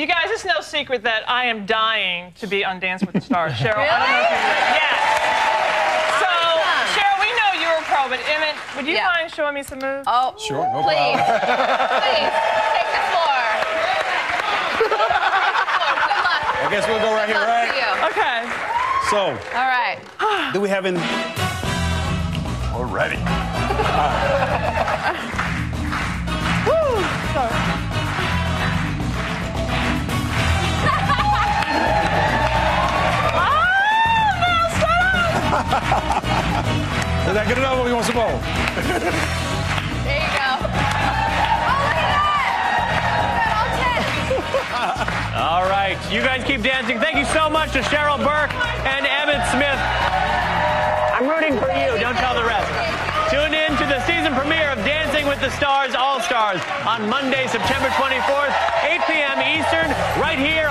You guys, it's no secret that I am dying to be on Dancing with the Stars. Cheryl, Really? I don't know if you're ready. Yes. So, Cheryl, we know you're a pro, but Emmitt, would you mind showing me some moves? Oh, sure, no please. problem. Please, take the floor. Good luck. I guess we'll go right here, Good luck right? to you. Okay. So, All right. do we have any? We're ready. Woo! Sorry. Is that good enough or you want some more? There you go. Oh, look at that. All right, you guys keep dancing. Thank you so much to Cheryl, Burke, and Emmitt Smith. I'm rooting for you. Don't tell the rest. Tune in to the season premiere of Dancing with the Stars All-Stars on Monday, September 24th, 8 p.m. Eastern, right here